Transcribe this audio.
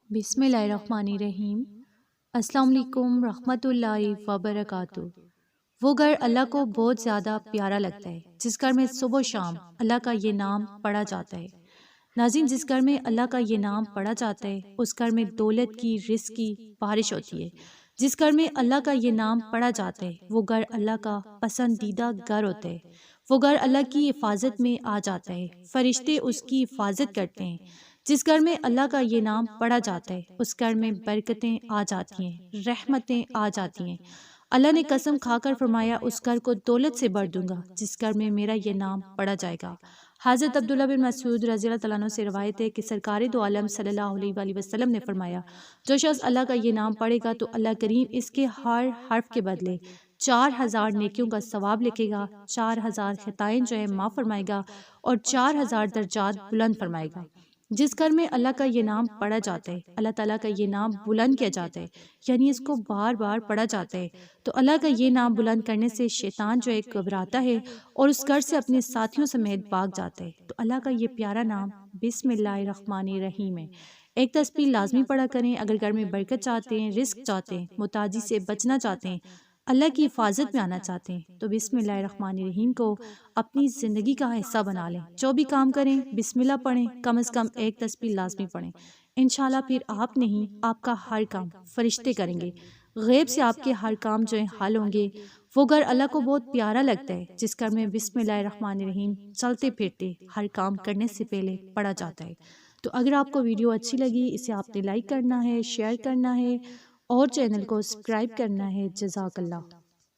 بسم اللہ الرحمن الرحیم۔ السلام علیکم رحمۃ اللہ وبرکاتہ۔ وہ گھر اللہ کو بہت زیادہ پیارا لگتا ہے جس گھر میں صبح و شام اللہ کا یہ نام پڑھا جاتا ہے۔ ناظرین، جس گھر میں اللہ کا یہ نام پڑھا جاتا ہے اس گھر میں دولت کی، رزق کی بارش ہوتی ہے۔ جس گھر میں اللہ کا یہ نام پڑھا جاتا ہے وہ گھر اللہ کا پسندیدہ گھر ہوتا ہے۔ وہ گھر اللہ کی حفاظت میں آ جاتا ہے، فرشتے اس کی حفاظت کرتے ہیں۔ جس گھر میں اللہ کا یہ نام پڑھا جاتا ہے اس گھر میں برکتیں آ جاتی ہیں، رحمتیں آ جاتی ہیں۔ اللہ نے قسم کھا کر فرمایا، اس گھر کو دولت سے بھر دوں گا جس گھر میں میرا یہ نام پڑھا جائے گا۔ حضرت عبداللہ بن مسعود رضی اللہ تعالیٰ عنہ سے روایت ہے کہ سرکار دو عالم صلی اللہ علیہ وآلہ وسلم نے فرمایا، جو شخص اللہ کا یہ نام پڑھے گا تو اللہ کریم اس کے ہر حرف کے بدلے 4000 نیکیوں کا ثواب لکھے گا، 4000 خطائیں جو ہے معاف فرمائے گا اور 4000 درجات بلند فرمائے گا۔ جس گھر میں اللہ کا یہ نام پڑھا جاتا ہے اللہ تعالیٰ کا یہ نام بلند کیا جاتا ہے، یعنی اس کو بار بار پڑھا جاتا ہے تو اللہ کا یہ نام بلند کرنے سے شیطان جو ہے گھبراتا ہے اور اس گھر سے اپنے ساتھیوں سمیت بھاگ جاتا ہے۔ تو اللہ کا یہ پیارا نام بسم اللہ الرحمن الرحیم ہے۔ ایک تسبیح لازمی پڑھا کریں اگر گھر میں برکت چاہتے ہیں، رزق چاہتے ہیں، محتاجی سے بچنا چاہتے ہیں، اللہ کی حفاظت میں آنا چاہتے ہیں تو بسم اللہ الرحمن الرحیم کو اپنی زندگی کا حصہ بنا لیں۔ جو بھی کام کریں بسم اللہ پڑھیں، کم از کم ایک تسبیح لازمی پڑھیں۔ انشاءاللہ پھر آپ نہیں، آپ کا ہر کام فرشتے کریں گے، غیب سے آپ کے ہر کام جو ہیں حل ہوں گے۔ وہ گھر اللہ کو بہت پیارا لگتا ہے جس گھر میں بسم اللہ الرحمن الرحیم چلتے پھرتے ہر کام کرنے سے پہلے پڑھا جاتا ہے۔ تو اگر آپ کو ویڈیو اچھی لگی اسے آپ نے لائک کرنا ہے، شیئر کرنا ہے اور چینل کو سبسکرائب کرنا ہے۔ جزاک اللہ۔